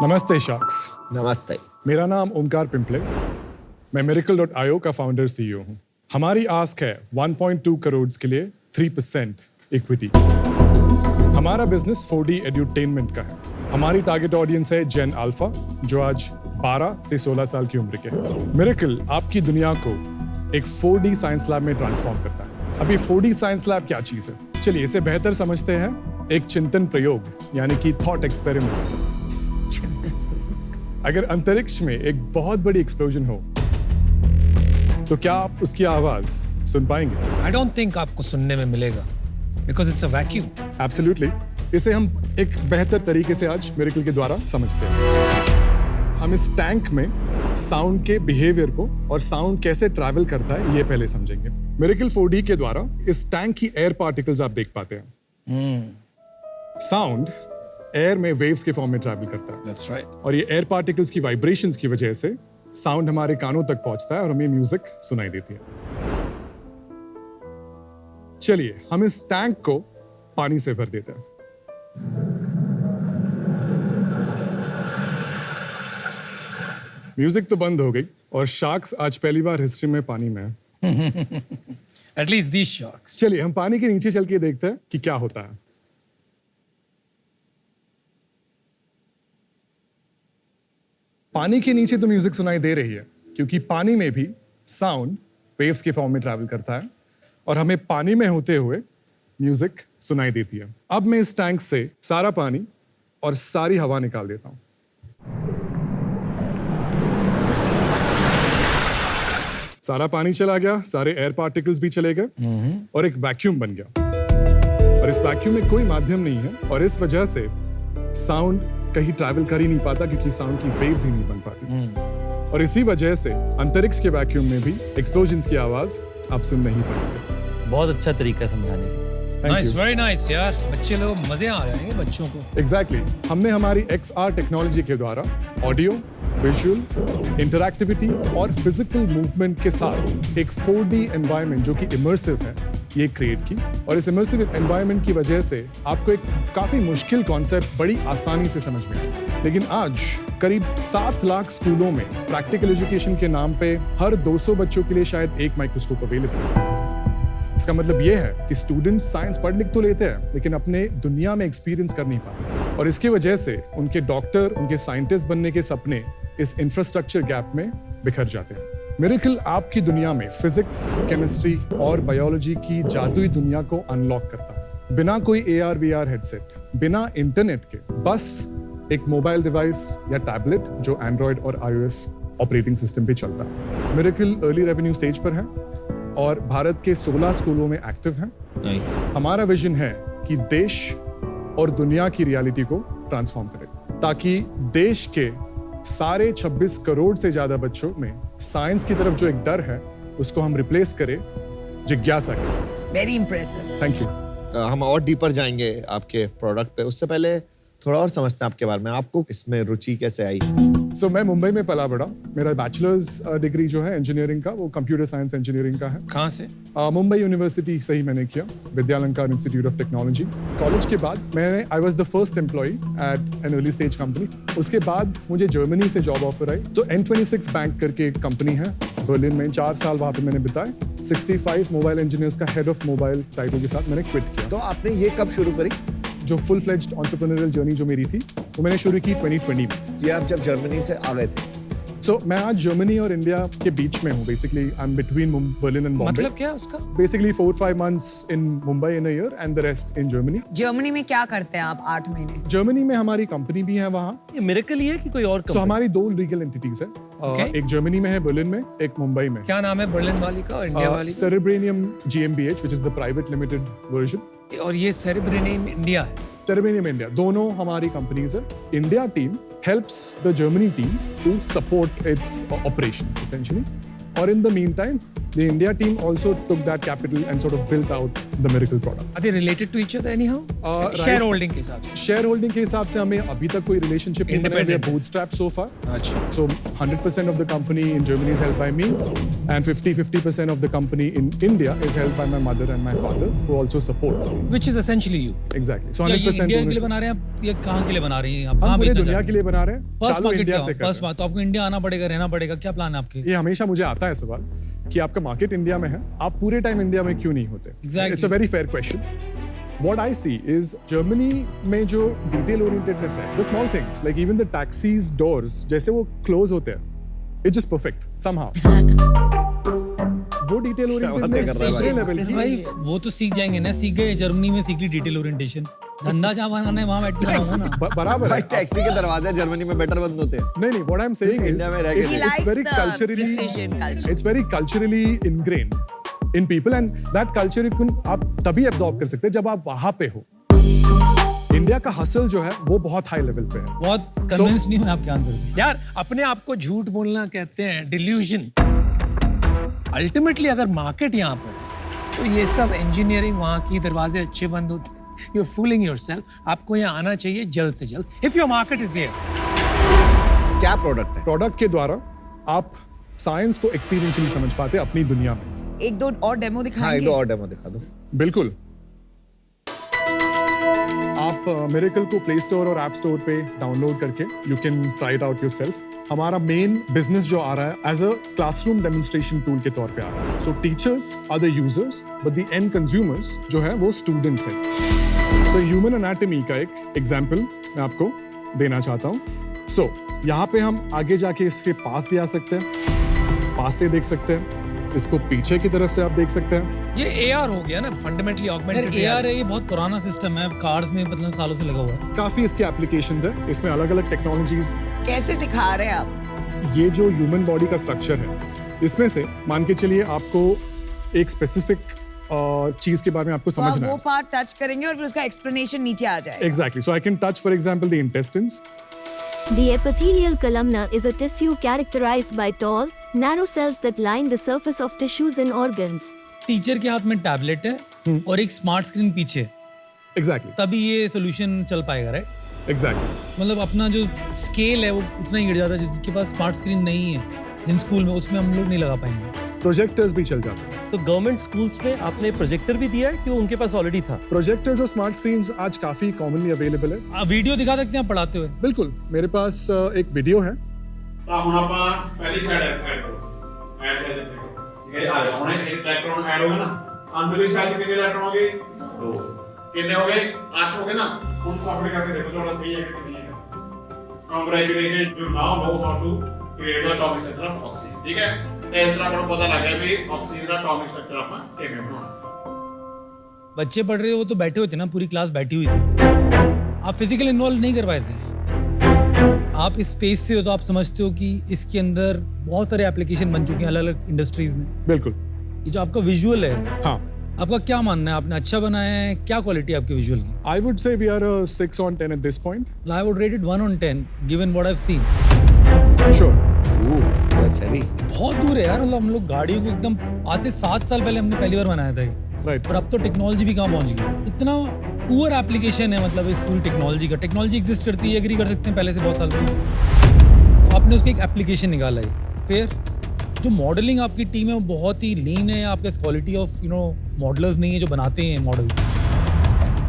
नमस्ते शार्क्स। नमस्ते। मेरा नाम ओमकार पिंपले। मैं Miracle.io का फाउंडर CEO हूँ। हमारी आस्क है 1.2 करोड़ के लिए 3% इक्विटी। हमारा बिजनेस 4D एड्यूटेनमेंट का है। हमारी टारगेट ऑडियंस है जेन अल्फा, जो आज 12 से 16 साल की उम्र के हैं। मिरेकल आपकी दुनिया को एक 4D साइंस लैब में ट्रांसफॉर्म करता है। अभी 4D साइंस लैब क्या चीज है, चलिए इसे बेहतर समझते हैं एक चिंतन प्रयोग यानी कि थॉट एक्सपेरिमेंट से। अगर अंतरिक्ष में एक बहुत बड़ी एक्सप्लोजन हो तो क्या आप उसकी आवाज सुन पाएंगे? I don't think आपको सुनने में मिलेगा because it's a vacuum. Absolutely. इसे हम एक बेहतर तरीके से आज मिरेकल के द्वारा समझते हैं। हम इस टैंक में साउंड के बिहेवियर को और साउंड कैसे ट्रैवल करता है ये पहले समझेंगे। मिरेकल 4D के द्वारा इस टैंक की एयर पार्टिकल्स आप देख पाते हैं। साउंड एयर में वेव्स के फॉर्म में ट्रैवल करता है। That's right. और ये एयर पार्टिकल्स की वाइब्रेशंस की वजह से साउंड हमारे कानों तक पहुंचता है और हमें म्यूजिक सुनाई देती है। चलिए हम इस टैंक को पानी से भर देते हैं। म्यूजिक तो बंद हो गई और शार्क्स आज पहली बार हिस्ट्री में पानी में है। At least these sharks. चलिए हम पानी के नीचे चल के देखते हैं कि क्या होता है। पानी के नीचे तो म्यूजिक सुनाई दे रही है क्योंकि पानी में भी साउंड वेव्स के फॉर्म में ट्रैवल करता है और हमें पानी में होते हुए म्यूजिक सुनाई देती है। अब मैं इस टैंक से सारा पानी और सारी हवा निकाल देता हूं। सारा पानी चला गया, सारे एयर पार्टिकल्स भी चले गए और एक वैक्यूम बन गया। और इस वैक्यूम में कोई माध्यम नहीं है और इस वजह से साउंड कहीं ट्रैवल कर ही नहीं पाता क्योंकि साउंड की वेव्स ही नहीं बन पाती। और इसी वजह से अंतरिक्ष के वैक्यूम में भी एक्सप्लोजन्स की आवाज आप सुन नहीं पाएंगे। बहुत अच्छा तरीका है समझाने का। Nice, very nice यार। बच्चे लोग मजे आ जाएंगे बच्चों को। Exactly. हमने हमारी XR टेक्नोलॉजी के द्वारा ऑडियो, विजुअल, इंटरैक्टिविटी और फिजिकल मूवमेंट के साथ एक 4D एनवायरनमेंट जो कि इमर्सिव है ये क्रिएट की। और इस इमर्सिव एनवायरनमेंट की वजह से आपको एक काफी मुश्किल कॉन्सेप्ट बड़ी आसानी से समझ में आया। लेकिन आज करीब 7 लाख स्कूलों में प्रैक्टिकल एजुकेशन के नाम पे हर 200 बच्चों के लिए शायद एक माइक्रोस्कोप अवेलेबल है। इसका मतलब ये है कि स्टूडेंट्स साइंस पढ़ लिख तो लेते हैं लेकिन अपने दुनिया में एक्सपीरियंस कर नहीं पाते और इसकी वजह से उनके डॉक्टर, उनके साइंटिस्ट बनने के सपने इस इंफ्रास्ट्रक्चर गैप में बिखर जाते हैं। मिरेकल आपकी दुनिया में फिजिक्स, केमिस्ट्री और बायोलॉजी की जादुई दुनिया को अनलॉक करता है। बिना कोई AR VR हेडसेट, बिना इंटरनेट के, बस एक मोबाइल डिवाइस या टैबलेट जो एंड्रॉयड और iOS ऑपरेटिंग सिस्टम पे चलता है। मिरेकल अर्ली रेवेन्यू स्टेज पर है और भारत के 16 स्कूलों में एक्टिव हैं। Nice. हमारा विजन है कि देश और दुनिया की रियलिटी को ट्रांसफॉर्म करें ताकि देश के सारे 26 करोड़ से ज्यादा बच्चों में साइंस की तरफ जो एक डर है उसको हम रिप्लेस करें जिज्ञासा के साथ। Very impressive. Thank you. हम और डीपर जाएंगे आपके प्रोडक्ट पे, उससे पहले थोड़ा और समझते हैं आपके बारे में। आपको इसमें रुचि कैसे आई? मैं मुंबई में पला बड़ा। मेरा बैचलर्स डिग्री जो है इंजीनियरिंग का वो कंप्यूटर साइंस इंजीनियरिंग का है। कहाँ से? मुंबई यूनिवर्सिटी से ही मैंने किया, Vidyalankar institute of technology. College के बाद मैंने I was the first employ at an early stage company. उसके बाद मुझे जर्मनी से जॉब ऑफर आई। तो N26 बैंक करके एक कंपनी है बर्लिन में, 4 साल वहाँ पे मैंने बिताए। 65 मोबाइल इंजीनियर्स का हेड ऑफ मोबाइल टाइटल के साथ मैंने क्विट किया। तो आपने ये कब शुरू करी? जो फुल फ्लेज्ड एंटरप्रेन्योरियल जर्नी जो मेरी थी वो मैंने शुरू की 2020 में। ये आप जब जर्मनी से आ गए थे? मैं आज जर्मनी और इंडिया के बीच में हूँ। Basically I am between Berlin and Bombay. मतलब क्या उसका? Basically 4-5 months in Mumbai in a year and the rest in Germany. Germany में क्या करते हैं आप 8 महीने? जर्मनी में हमारी कंपनी भी है वहाँ। ये मिरेकल ही है कि कोई और So, हमारी 2 लीगल एंटिटीज है। एक जर्मनी में है बर्लिन में, एक मुंबई में। क्या नाम है बर्लिन वाली का और इंडिया वाली का? सेरेब्रेनियम GmbH which is the private limited version। और ये सेरेब्रेनियम इंडिया है। सेरेब्रेनियम इंडिया, दोनों हमारी कंपनीज है। India team helps the Germany team to support its operations essentially। और in the meantime the India team also took that capital and sort of built out the miracle product. Are they related to each other anyhow? Right. Share holding के हिसाब से. Share holding के हिसाब से हमें अभी तक कोई रिलेशनशिप नहीं बना है. We are bootstrapped so far. अच्छा. So 100% of the company in Germany is held by me, and 50% of the company in India is held by my mother and my father, who also support. Which is essentially you. Exactly. So क्या ये 100% India के लिए ownership. बना रहे हैं आप? ये कहाँ के लिए बना रही हैं आप? हम कहाँ पूरे बेचना दुनिया चाह के रहे लिए बना रहे हैं. फर्स्ट चालू मार्केट इंडिया क्या से कर फर्स्ट रहे हैं. बात तो आपको इंडिया आना पड़ेगा, रहना पड़ेगा. क्या प्लान है आपके? ये हमेशा मुझे आता है सवाल कि आपका मार्केट इंडिया में है, आप पूरे टाइम इंडिया में क्यों नहीं होते? Exactly. It's a very fair question. What I see is Germany में जो detail orientedness है, the small things like even the taxis doors जैसे वो close होते हैं, it's just perfect somehow. वो detail orientedness कर रहा है दूसरे भाई? level की. भाई वो तो सीख जाएंगे ना, सीख गए जर्मनी में, सीख ली डिटेल ओरिएंटेशन. धंधा जहाँ बनाना है वहाँ बैठ के बनाओ ना. बराबर भाई है. टैक्सी के दरवाजे जर्मनी में बेटर बंद होते हैं. नहीं, what I'm saying is India में रह के it's, He it's very likes the culturally precision culture. it's very culturally ingrained in people and that culture आप तभी absorb कर सकते हैं जब आप वहाँ पे हो. इंडिया का हसल जो है वो बहुत हाई लेवल पे है. बहुत कन्विंस नहीं हूँ आपके आंसर. यार अपने आप को झूठ बोलना कहते हैं डिल्यूजन. अल्टीमेटली अगर मार्केट यहाँ पर है तो ये सब इंजीनियरिंग वहाँ की दरवाजे अच्छे बंद होते हैं. You are fooling yourself. आपको यहाँ आना चाहिए जल्द से जल्द. If your market is here. क्या प्रोडक्ट है? प्रोडक्ट के द्वारा आप साइंस को एक्सपीरियंशियली समझ पाते हैं अपनी दुनिया में. एक दो और डेमो हाँ, एक दिखाएंगे. दो और डेमो दिखा दो. बिल्कुल. आप मिरेकल को प्ले स्टोर और ऐप स्टोर पे डाउनलोड करके you can try it out yourself. हमारा मेन बिजनेस जो आ रहा है as a classroom demonstration tool के तौर पे आ रहा है. So teachers are the users but the end consumers जो है वो स्टूडेंट्स हैं. सो ह्यूमन एनाटॉमी का एक एग्जांपल मैं आपको देना चाहता हूँ. सो यहाँ पे हम आगे जाके इसके पास भी आ सकते हैं, पास से देख सकते हैं, इसको पीछे की तरफ से आप देख सकते हैं. ये AR हो गया ना, फंडामेंटली ऑगमेंटेड यार AR ये बहुत पुराना सिस्टम है, कार्स में मतलब सालों से लगा हुआ है. काफी इसके एप्लीकेशंस है. इसमें अलग अलग टेक्नोलॉजीज. कैसे सिखा रहे हैं आप? ये जो ह्यूमन बॉडी का स्ट्रक्चर है इसमें से मान के चलिए आपको एक स्पेसिफिक चीज के बारे में आपको तो आप समझना वो है. पार्ट टच करेंगे और फिर उसका एक्सप्लेनेशन नीचे आ जाएगा. Exactly. So I can touch for example the intestines. The epithelial columna is a tissue characterized by tall, narrow cells that line the surface of tissues and organs. Teacher के हाथ में tablet है और एक smart screen पीछे, exactly. तभी ये solution चल पाएगा, राइट? एग्जैक्टली. मतलब अपना जो स्केल है वो उतना ही गिर जाता है. जिनके पास स्मार्ट स्क्रीन नहीं है जिन स्कूल में, उसमें हम लोग नहीं लगा पाएंगे. प्रोजेक्टर्स भी चल जाते हैं. तो गवर्नमेंट स्कूल्स में आपने प्रोजेक्टर भी दिया है कि वो उनके पास ऑलरेडी था? प्रोजेक्टर्स और स्मार्ट स्क्रीन्स आज काफी कॉमनली अवेलेबल है. आप वीडियो दिखा सकते हैं आप पढ़ाते हुए? बिल्कुल. मेरे पास एक वीडियो है. ਤਾਂ ਹੁਣ ਆਪਾਂ ਪਹਿਲੀ ਸਾਈਡ ਐਡ ਕਰੋ. ਐਡ ਕਰ ਦਿੰਦੇ ਹਾਂ. ਠੀਕ ਹੈ, ਆ ਜਾਓ. ਹੁਣ ਇੱਕ ਇਲੈਕਟ੍ਰੋਨ ਐਡ ਹੋ ਗਿਆ ਨਾ. ਅੰਦਰਲੀ ਸਾਈਡ ਕਿੰਨੇ ਇਲੈਕਟ੍ਰੋਨ ਹੋ ਗਏ? 2. ਕਿੰਨੇ ਹੋ ਗਏ? 8 ਹੋ ਗਏ ਨਾ. ਹੁਣ ਸਬਮਿਟ ਕਰਕੇ ਦੇਖੋ ਤੁਹਾਡਾ ਸਹੀ ਹੈ ਕਿ ਨਹੀਂ ਹੈ. Congratulation, you now know how to create the atomic structure of oxygen. ਠੀਕ ਹੈ, ਤੇ ਇਸ ਤਰ੍ਹਾਂ ਆਪਾਂ ਨੂੰ ਪਤਾ ਲੱਗ ਗਿਆ ਵੀ ਆਕਸੀਜਨ ਦਾ ਐਟੋਮਿਕ ਸਟਰਕਚਰ ਆਪਾਂ ਕਿਵੇਂ ਬਣਾਉਣਾ. बच्चे पढ़ रहे हो वो तो बैठे हुए थे ना, पूरी क्लास बैठी हुई थी. आप फिजिकल इन्वॉल्व नहीं करवाए थे. आप इस स्पेस से हो तो आप समझते हो कि इसके अंदर बहुत सारे एप्लीकेशन बन चुके हैं अलग अलग इंडस्ट्रीज में. बिल्कुल. ये जो आपका विजुअल है, हाँ. आपका क्या मानना है? आपने अच्छा बनाया है? क्या क्वालिटी है आपके विजुअल की? I would say we are 6 on 10 at this point. I would rate it 1 on 10 given what I've seen. Sure. That's heavy. बहुत दूर है यार. मतलब हम लोग गाड़ियों को एकदम आज से 7 साल पहले हमने पहली बार बनाया था ये. Right. और अब तो टेक्नोलॉजी भी कहाँ पहुंच गई. इतना पुअर एप्लीकेशन है मतलब इस पूरी टेक्नोलॉजी का. टेक्नोलॉजी एग्जिस्ट करती है, एग्री कर सकते हैं पहले से बहुत साल से. तो आपने उसका एक एप्लीकेशन निकाला है. फिर जो मॉडलिंग आपकी टीम है वो बहुत ही लीन है. आपके क्वालिटी ऑफ मॉडलर्स नहीं है जो बनाते हैं मॉडल.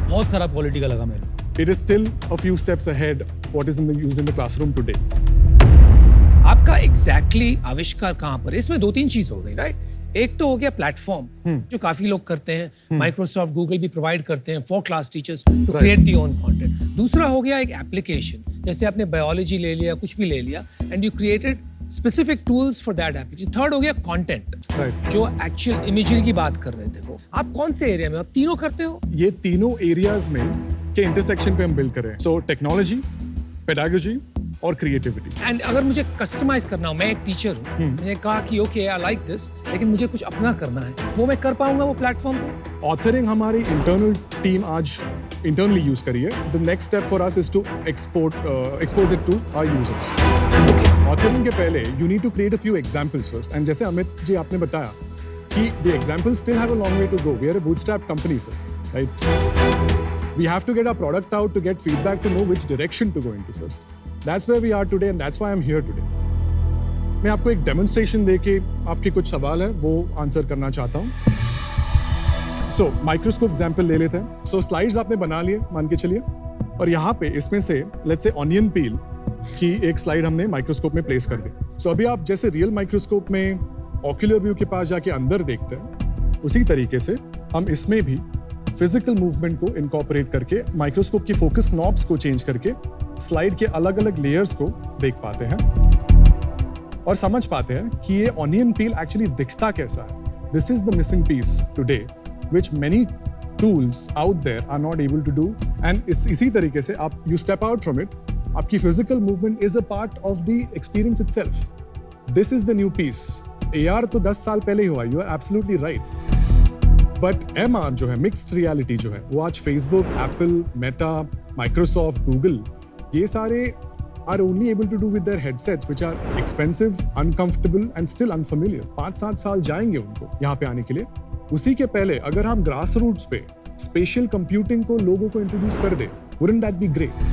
बहुत खराब क्वालिटी का लगा मेरे. It is still a few steps ahead what is used in the classroom today. आपका एग्जैक्टली आविष्कार कहाँ पर है? इसमें 2-3 चीज हो गई, राइट? एक तो हो गया प्लेटफॉर्म जो काफी लोग करते हैं. माइक्रोसॉफ्ट, गूगल भी प्रोवाइड करते हैं for class teachers to create the own content. दूसरा हो गया एक एप्लीकेशन. जैसे आपने बायोलॉजी ले लिया, कुछ भी ले लिया, and you created specific tools for that application. Third हो गया कंटेंट, Right. जो एक्चुअल इमेजरी की बात कर रहे थे वो. आप कौन से एरिया में? आप तीनों करते हो? ये तीनों एरियाज में के इंटरसेक्शन पे हम बिल्ड कर रहे हैं. सो टेक्नोलॉजी, पेडागोजी और क्रिएटिविटी. एंड अगर मुझे कस्टमाइज करना हो, मैं एक टीचर हूँ, मैंने कहा कि ओके आई लाइक दिस, लेकिन मुझे कुछ अपना करना है, वो मैं कर पाऊंगा वो प्लेटफॉर्म पे? ऑथरिंग हमारी इंटरनल टीम आज इंटरनली यूज करी है. The next step for us is to expose it to our users. Authoring के पहले you need to create a few examples first. And जैसे अमित जी आपने बताया कि the examples still have a long way to go. We are a bootstrap company, sir, right? We have to get our product out to get feedback to know which direction to go into first. That's where we are today and that's why I'm here today. मैं आपको एक demonstration देके आपके कुछ सवाल है वो answer करना चाहता हूँ। सो माइक्रोस्कोप एग्जाम्पल ले लेते हैं। सो स्लाइड्स आपने बना लिए मान के चलिए, और यहाँ पे इसमें से लेट्स से ऑनियन पील की एक स्लाइड हमने माइक्रोस्कोप में प्लेस कर दी। सो अभी आप जैसे रियल माइक्रोस्कोप में ऑक्यूलर व्यू के पास जाके अंदर देखते हैं, उसी तरीके से हम इसमें भी फिजिकल मूवमेंट को इनकॉर्पोरेट करके माइक्रोस्कोप की फोकस नॉब्स को चेंज करके स्लाइड के अलग अलग लेयर्स को देख पाते हैं और समझ पाते हैं कि ये ऑनियन पील एक्चुअली दिखता कैसा है। This is the missing piece today which many tools out there are not able to do. And इसी तरीके से आप you step out from it, आपकी physical movement is a part of the experience itself. This is the new piece. AR तो 10 साल पहले ही हुआ, you are absolutely right. But MR जो है, मिक्स्ड रियलिटी जो है, वो आज Facebook, Apple, Meta, Microsoft, Google, ये सारे are only able to do with their headsets which are expensive, uncomfortable and still unfamiliar. 5-7 साल जाएंगे उनको यहाँ पे आने के लिए। उसी के पहले अगर हम ग्रास रूट्स पे स्पेशल कंप्यूटिंग को लोगों को इंट्रोड्यूस कर दे, wouldn't that be great?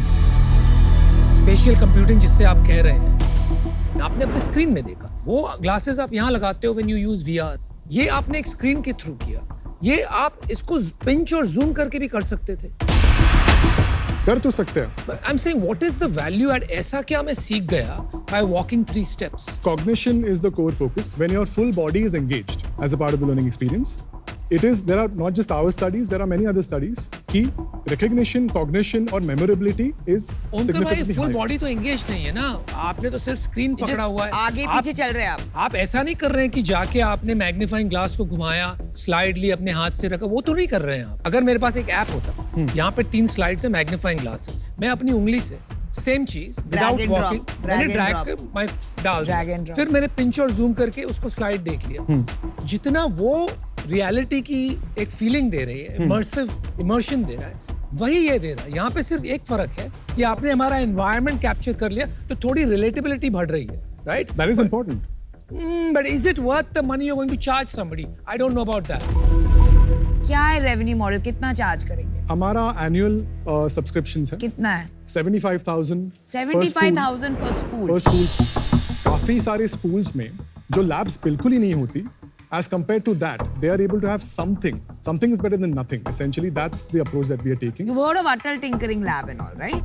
Special computing जिससे आप कह रहे हैं, आपने अपने स्क्रीन में देखा, वो ग्लासेस आप यहाँ लगाते हो व्हेन यू यूज VR, ये आपने एक स्क्रीन के थ्रू किया। ये आप इसको पिंच और जूम करके भी कर सकते थे। कर तो सकते हैं। I'm saying what is the value add? ऐसा क्या मैं सीख गया by walking 3 steps? Cognition is the core focus. When your full body is engaged as a part of the learning experience, there are not just our studies, there are many other studies कि recognition, cognition और memorability is Omkar भाई significantly full higher. Body तो engage नहीं है ना, आपने तो सिर्फ स्क्रीन पकड़ा हुआ है। आगे पीछे चल रहे हैं आप ऐसा नहीं कर रहे हैं कि जाके आपने मैग्नीफाइंग ग्लास को घुमाया, स्लाइड ली, अपने हाथ से रखा, वो तो नहीं कर रहे हैं आप। अगर मेरे पास एक ऐप होता, यहाँ पे 3 स्लाइड्स है, मैग्नीफाइंग ग्लास है, मैं अपनी उंगली से सेम चीज विदाउट and वॉकिंग drop, मैंने drag and ड्रैग drop. कर मैं डाल Drag दिया, and drop. फिर मैंने पिंच और जूम करके उसको स्लाइड देख लिया। जितना वो रियलिटी की एक फीलिंग दे रही है, इमर्शन दे रहा है, वही ये दे रहा है। यहाँ पे सिर्फ एक फर्क है कि आपने हमारा एनवायरनमेंट कैप्चर कर लिया, तो थोड़ी रिलेटेबिलिटी बढ़ रही है, right? That is important. But is it worth the money you're going to charge somebody? I don't know about that. क्या है रेवेन्यू मॉडल, कितना चार्ज करेंगे? हमारा एनुअल सब्सक्रिप्शंस है कितना है? 75,000 75,000 per school. per school. काफी सारे स्कूल्स में जो लैब्स बिल्कुल ही नहीं होती, as compared to that, they are able to have something. Something is better than nothing. Essentially, that's the approach that we are taking. You've heard of Atal Tinkering Lab and all, right?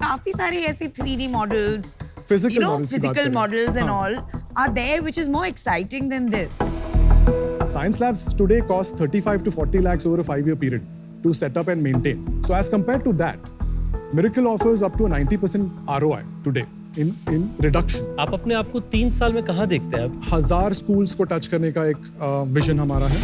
काफी सारे ऐसे 3D models, Physical you know, models की बात physical करें। models and हाँ। all are there, which is more exciting than this. Science labs today cost 35 to 40 lakhs over a 5-year period to set up and maintain. So as compared to that, Miracle offers up to a 90% ROI today in reduction. आप अपने आप को 3 साल में कहाँ देखते हैं अब? 1000 स्कूल्स को टच करने का एक विजन हमारा है।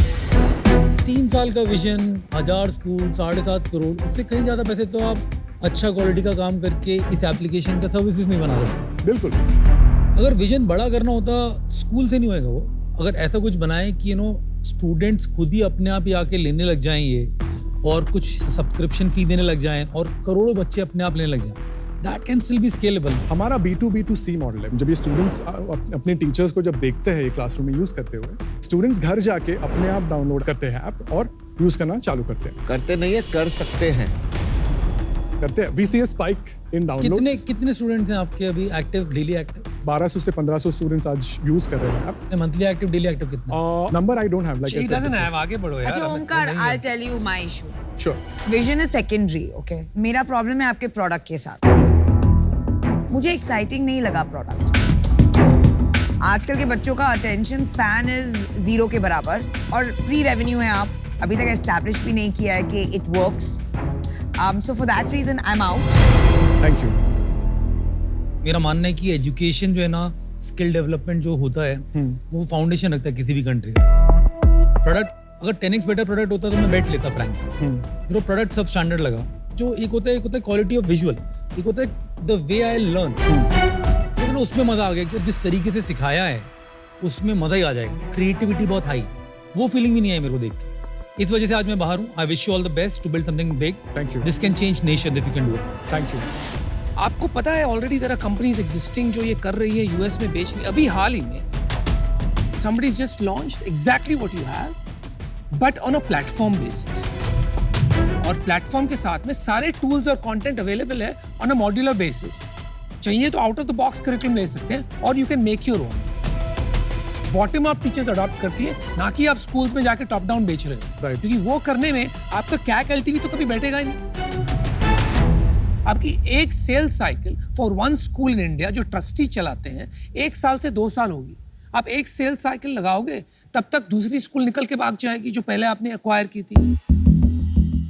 3 साल का विजन, 1000 स्कूल, 7.5 करोड़, उससे कहीं ज्यादा पैसे तो आप अच्छा क्वालिटी का काम करके इस एप्लीकेशन का सर्विसेज नहीं बना सकते। बिल्कुल। अगर विजन बड़ा करना होता, स्कूल से नहीं होएगा वो। अगर ऐसा कुछ बनाए कि स्टूडेंट्स खुद ही अपने आप ही आके लेने लग जाएं ये, और कुछ सब्सक्रिप्शन फी देने लग जाएं, और करोड़ों बच्चे अपने आप लेने लग जाएं, that can still be scalable. हमारा B2B2C मॉडल है। जब ये स्टूडेंट्स अपने टीचर्स को जब देखते हैं ये क्लासरूम में यूज करते हुए, स्टूडेंट्स घर जाके अपने आप डाउनलोड करते हैं ऐप और यूज करना चालू करते हैं। करते नहीं है, कर सकते हैं। करते हैं। We see a spike in downloads. कितने स्टूडेंट्स हैं आपके अभी एक्टिव, डेली एक्टिव? 1200 से 1500 स्टूडेंट्स आज यूज कर रहे हैं app. Monthly active, daily active कितना? Number I don't have, like She doesn't have, आगे बढ़ो यार। अच्छा हमें ओमकार, नहीं है। I'll tell you my issue. Sure. Vision is secondary, okay? मेरा प्रॉब्लम है आपके प्रोडक्ट के साथ। मुझे एक्साइटिंग नहीं लगा प्रोडक्ट। आजकल के बच्चों का अटेंशन स्पैन इज 0 के बराबर, और प्री रेवेन्यू है, आप अभी तक एस्टैब्लिश भी नहीं किया है कि it works. So for that reason I am out. Thank you. मेरा मानना है कि एजुकेशन जो है ना, स्किल डेवलपमेंट जो होता है, वो फाउंडेशन रखता है किसी भी कंट्री का। प्रोडक्ट अगर 10x बेटर प्रोडक्ट होता तो मैं बेट लेता फ्रैंक। मेरा प्रोडक्ट सब स्टैंडर्ड लगा। जो एक होता है क्वालिटी ऑफ विजुअल, एक होता है द वे आई लर्न। लेकिन उसमें मजा आ गया कि जिस तरीके से सिखाया है उसमें मजा ही आ जाएगा। क्रिएटिविटी बहुत हाई, वो फीलिंग भी नहीं आई मेरे को देख के। इस वजह से आज मैं बाहर हूँ। I wish you all the best to build something big. Thank you. This can change nation if you can do it. Thank you. आपको पता है already there are companies existing जो ये कर रही है, यूएस में बेच रही है। अभी हाल ही में somebody's just launched exactly what you have, but on a platform basis. और प्लेटफॉर्म के साथ में सारे टूल्स और कंटेंट अवेलेबल है ऑन अ मॉड्यूलर बेसिस. चाहिए तो out of the box curriculum ले सकते हैं, और you can make your own. Bottom up teachers adopt करती है, ना कि आप स्कूल्स में जाके टॉप डाउन बेच रहे हो. Right. क्योंकि वो करने में आपका कैक एलटीवी तो कभी बैठेगा ही नहीं. आपकी एक sales cycle for one school in India जो ट्रस्टी चलाते हैं 1 साल से 2 साल होगी. आप एक सेल्स साइकिल लगाओगे तब तक दूसरी स्कूल निकल के भाग जाएगी जो पहले आपने एक्वायर की थी.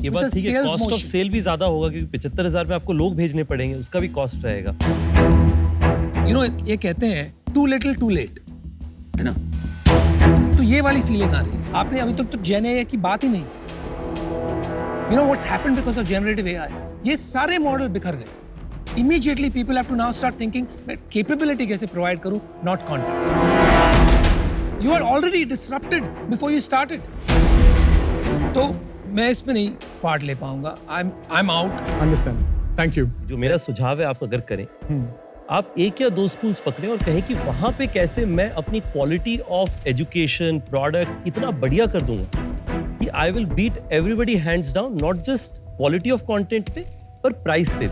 ये बात ठीक है, कॉस्ट ऑफ सेल भी ज्यादा होगा क्योंकि 75,000 में आपको लोग भेजने पड़ेंगे, उसका भी कॉस्ट रहेगा. यू नो ये कहते हैं टू लिटिल टू लेट, है ना. तो ये वाली फीलिंग आ रही है. आपने अभी तक तो जेन एआई की बात ही नहीं. You know what's happened because of generative AI. ये सारे मॉडल बिखर गए. Immediately people have to now start thinking मैं capability कैसे provide करूं, not content. You are already disrupted before you started. तो मैं इसमें नहीं पार्ट ले पाऊंगा. I'm out. Understand. Thank you. जो मेरा सुझाव है आप अगर करें, आप 1 या 2 स्कूल्स पकड़ें और कहें कि वहां पे कैसे मैं अपनी क्वालिटी ऑफ एजुकेशन प्रोडक्ट इतना बढ़िया कर दूंगा कि I will beat everybody hands down, not just quality of content पे पर प्राइस पे.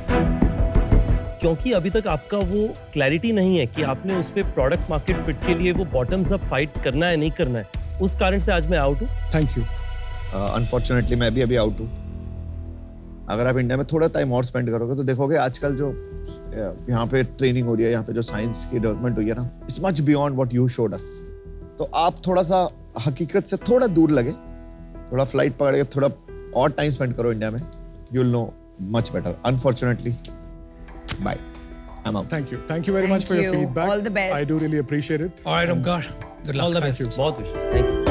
क्योंकि अभी तक आपका वो क्लैरिटी नहीं है कि आपने उस पे प्रोडक्ट मार्केट फिट के लिए वो बॉटम्स अप फाइट करना है नहीं करना है. उस कारण से आज मैं आउट हूँ. Thank you. अनफॉर्चुनेटली मैं भी अभी आउट हूँ. अगर आप इंडिया में थोड़ा टाइम और स्पेंड करोगे तो देखोगे आजकल जो यहाँ पे ट्रेनिंग हो रही है, यहाँ पे जो साइंस की डेवलपमेंट हुई है ना, it's much beyond what you showed us. तो आप थोड़ा सा हकीकत से थोड़ा दूर लगे, थोड़ा फ्लाइट पकड़ के थोड़ा और टाइम स्पेंड करो इंडिया में, you will know much better. Unfortunately bye. I'm out. Thank you. Thank you very much Thank for your you. feedback. All the best. I do really appreciate it. All right, Omkar. Good luck. All the Thank best. you. बहुत विशेष. Thank you.